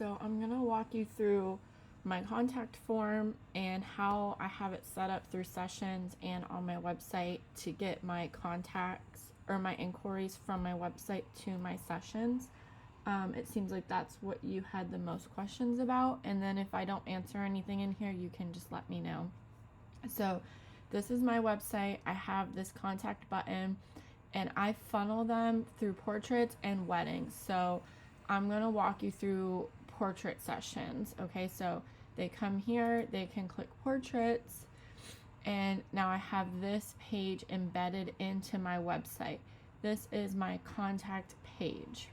so I'm going to walk you through my contact form and how I have it set up through Sessions and on my website to get my contacts or my inquiries from my website to my Sessions. It seems like that's what you had the most questions about, and then if I don't answer anything in here, you can just let me know. So this is my website. I have this contact button, and I funnel them through portraits and weddings. So I'm going to walk you through portrait sessions. Okay, so they come here, they can click portraits, and now I have this page embedded into my website. This is my contact page.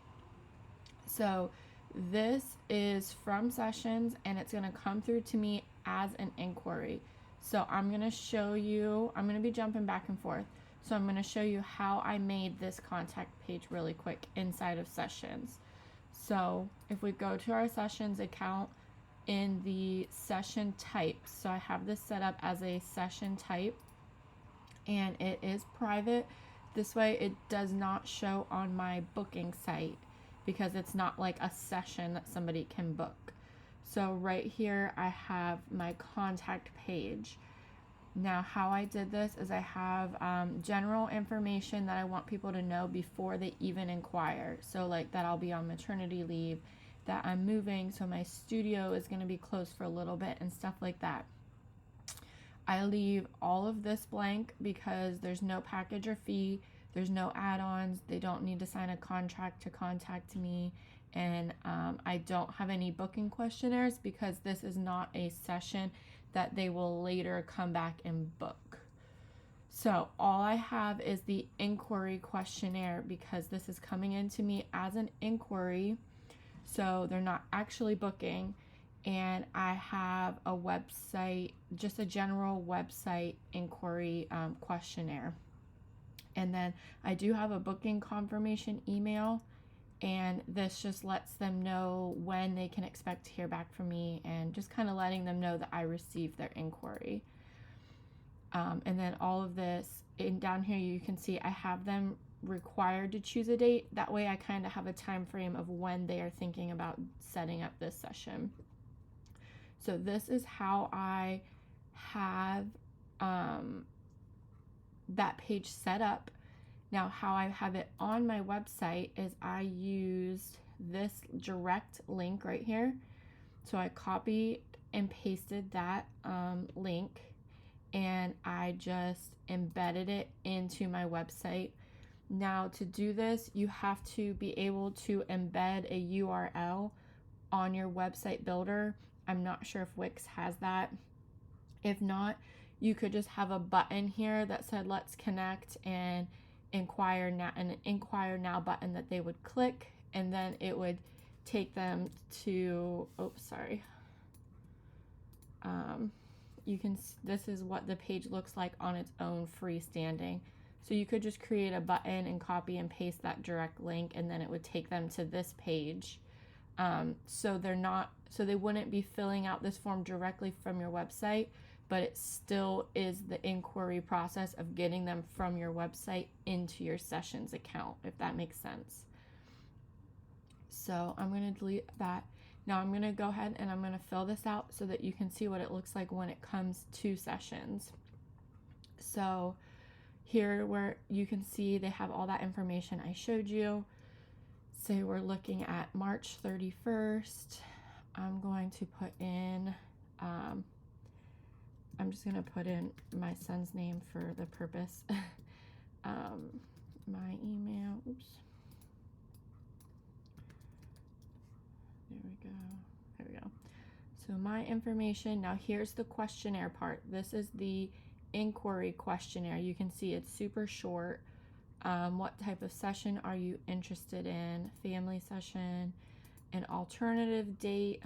So this is from Sessions, and it's going to come through to me as an inquiry. So I'm going to show you, I'm going to be jumping back and forth. So I'm going to show you how I made this contact page really quick inside of Sessions. So if we go to our Sessions account in the session type, so I have this set up as a session type, and it is private. This way it does not show on my booking site because it's not like a session that somebody can book. So right here I have my contact page. Now how I did this is I have general information that I want people to know before they even inquire. So like that I'll be on maternity leave, that I'm moving, so my studio is going to be closed for a little bit and stuff like that. I leave all of this blank because there's no package or fee, there's no add-ons, they don't need to sign a contract to contact me, and I don't have any booking questionnaires because this is not a session that they will later come back and book. So all I have is the inquiry questionnaire because this is coming into me as an inquiry, so they're not actually booking. And I have a website, just a general website inquiry questionnaire. And then I do have a booking confirmation email, and this just lets them know when they can expect to hear back from me and just kind of letting them know that I received their inquiry. And then all of this, and down here you can see I have them required to choose a date. That way I kind of have a time frame of when they are thinking about setting up this session. So this is how I have that page set up. Now how I have it on my website is I used this direct link right here. So I copied and pasted that link, and I just embedded it into my website. Now to do this, you have to be able to embed a URL on your website builder. I'm not sure if Wix has that. If not, you could just have a button here that said let's connect and inquire now, an inquire now button that they would click, and then it would take them to, you can, this is what the page looks like on its own freestanding. So you could just create a button and copy and paste that direct link, and then it would take them to this page. So they wouldn't be filling out this form directly from your website, but it still is the inquiry process of getting them from your website into your Sessions account, if that makes sense. So I'm going to delete that. Now I'm going to go ahead and I'm going to fill this out so that you can see what it looks like when it comes to Sessions. So here where you can see they have all that information I showed you. Say we're looking at March 31st. I'm going to put in, I'm just going to put in my son's name for the purpose. My email, oops. There we go. There we go. So my information, now here's the questionnaire part. This is the inquiry questionnaire. You can see it's super short. What type of session are you interested in? Family session, an alternative date,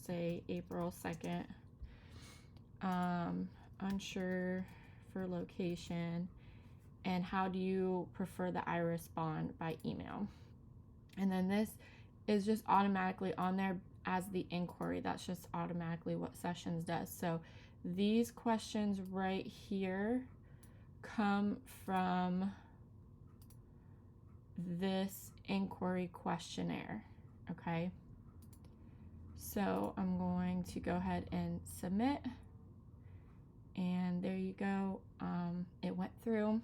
say April 2nd. Unsure for location, and how do you prefer that I respond by email? And then this is just automatically on there as the inquiry. That's just automatically what Sessions does. So these questions right here come from this inquiry questionnaire, okay? So I'm going to go ahead and submit, and there you go. It went through.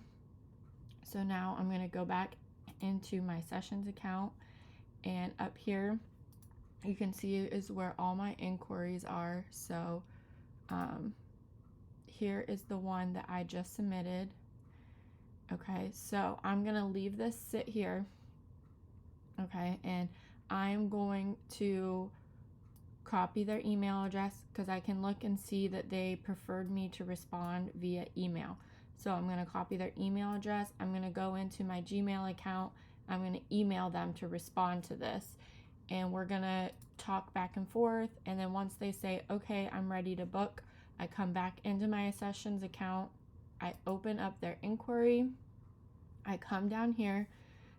So now I'm going to go back into my sessions account, and up here you can see is where all my inquiries are. So here is the one that I just submitted. Okay, so I'm gonna leave this sit here. Okay, and I'm going to copy their email address because I can look and see that they preferred me to respond via email. So I'm going to copy their email address. I'm going to go into my Gmail account. I'm going to email them to respond to this. And we're going to talk back and forth. And then once they say, okay, I'm ready to book, I come back into my sessions account. I open up their inquiry. I come down here.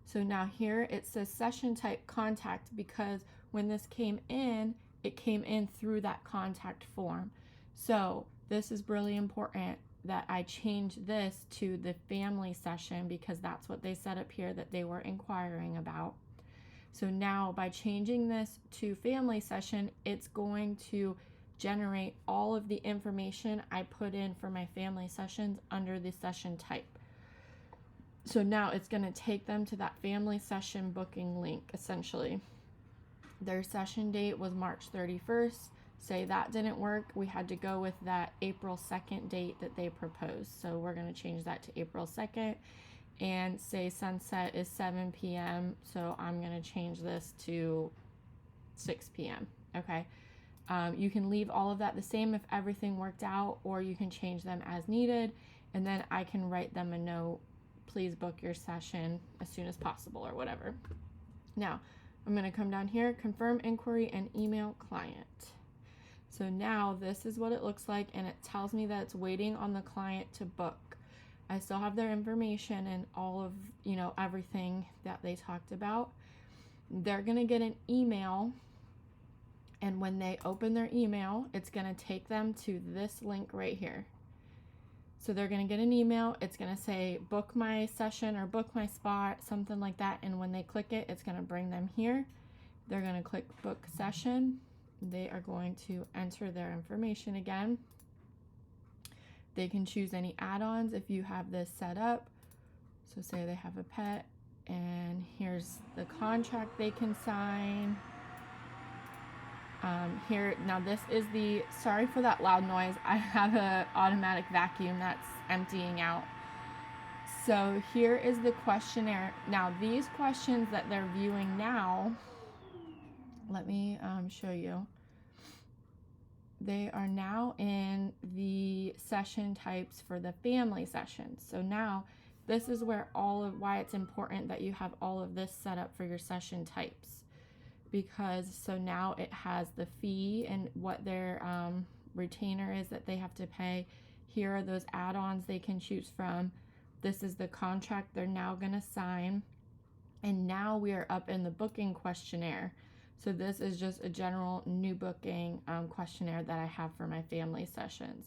So now here it says session type contact because when this came in, it came in through that contact form. So this is really important that I change this to the family session because that's what they said up here that they were inquiring about. So now by changing this to family session, it's going to generate all of the information I put in for my family sessions under the session type. So now it's going to take them to that family session booking link, essentially. Their session date was March 31st. Say that didn't work. We had to go with that April 2nd date that they proposed. So we're going to change that to April 2nd. And say sunset is 7 p.m. So I'm going to change this to 6 p.m. Okay. You can leave all of that the same if everything worked out, or you can change them as needed. And then I can write them a note. Please book your session as soon as possible or whatever. Now, I'm going to come down here, confirm inquiry and email client. So now this is what it looks like, and it tells me that it's waiting on the client to book. I still have their information and all of, everything that they talked about. They're going to get an email, and when they open their email, it's going to take them to this link right here. So they're going to get an email. It's going to say book my session or book my spot, something like that. And when they click it, it's going to bring them here. They're going to click book session. They are going to enter their information again. They can choose any add-ons if you have this set up. So say they have a pet, and here's the contract they can sign. Here, now this is sorry for that loud noise. I have an automatic vacuum that's emptying out. So here is the questionnaire. Now these questions that they're viewing now, let me show you. They are now in the session types for the family sessions. So now this is where why it's important that you have all of this set up for your session types. Because so now it has the fee and what their retainer is that they have to pay. Here are those add-ons they can choose from. This is the contract they're now going to sign. And now we are up in the booking questionnaire. So this is just a general new booking questionnaire that I have for my family sessions.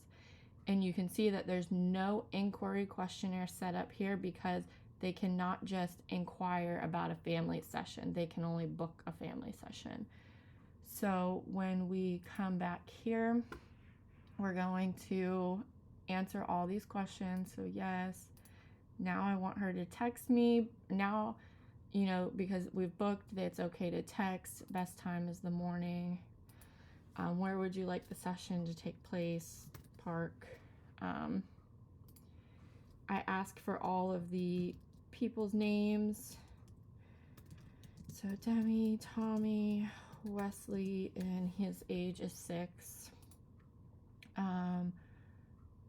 And you can see that there's no inquiry questionnaire set up here because they cannot just inquire about a family session. They can only book a family session. So when we come back here, we're going to answer all these questions. So yes, now I want her to text me. Now, because we've booked, it's okay to text. Best time is the morning. Where would you like the session to take place? Park. I ask for all of the people's names. So Demi, Tommy, Wesley, and his age is 6.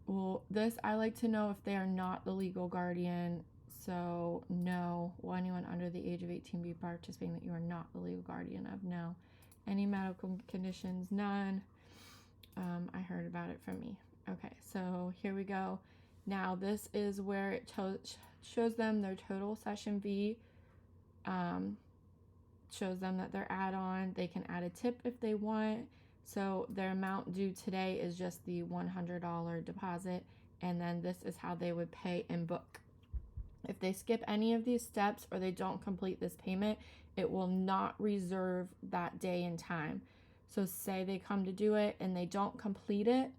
Well, this I like to know if they are not the legal guardian. So no, will anyone under the age of 18 be participating that you are not the legal guardian of? No. Any medical conditions? None. I heard about it from me. Okay, so here we go. Now this is where it shows them their total session fee. Shows them that they're add-on. They can add a tip if they want. So their amount due today is just the $100 deposit. And then this is how they would pay and book. If they skip any of these steps or they don't complete this payment, it will not reserve that day and time. So say they come to do it and they don't complete it,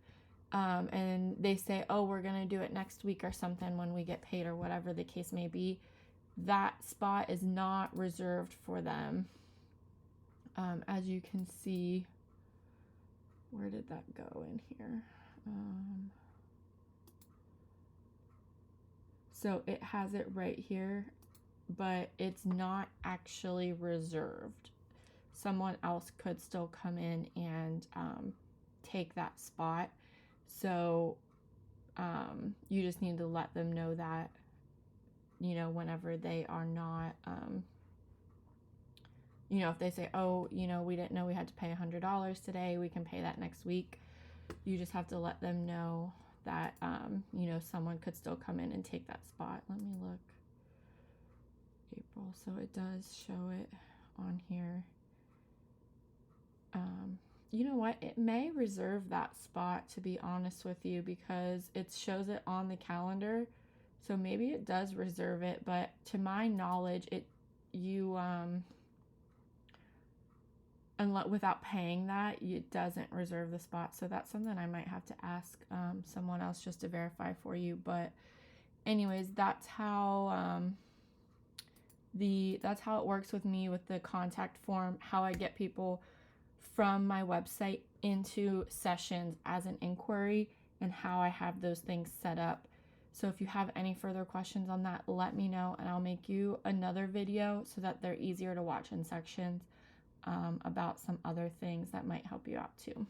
and they say, oh, we're going to do it next week or something when we get paid or whatever the case may be, that spot is not reserved for them. As you can see, where did that go in here? So it has it right here, but it's not actually reserved. Someone else could still come in and take that spot. So you just need to let them know that, you know, whenever they are not, you know, if they say, oh, you know, we didn't know we had to pay $100 today, we can pay that next week. You just have to let them know that, you know, someone could still come in and take that spot. Let me look. April, so it does show it on here. You know what? It may reserve that spot, to be honest with you, because it shows it on the calendar. So maybe it does reserve it, but to my knowledge, without paying that, it doesn't reserve the spot. So that's something I might have to ask someone else just to verify for you. But anyways, that's how that's how it works with me with the contact form, how I get people from my website into sessions as an inquiry, and how I have those things set up. So if you have any further questions on that, let me know, and I'll make you another video so that they're easier to watch in sections about some other things that might help you out too.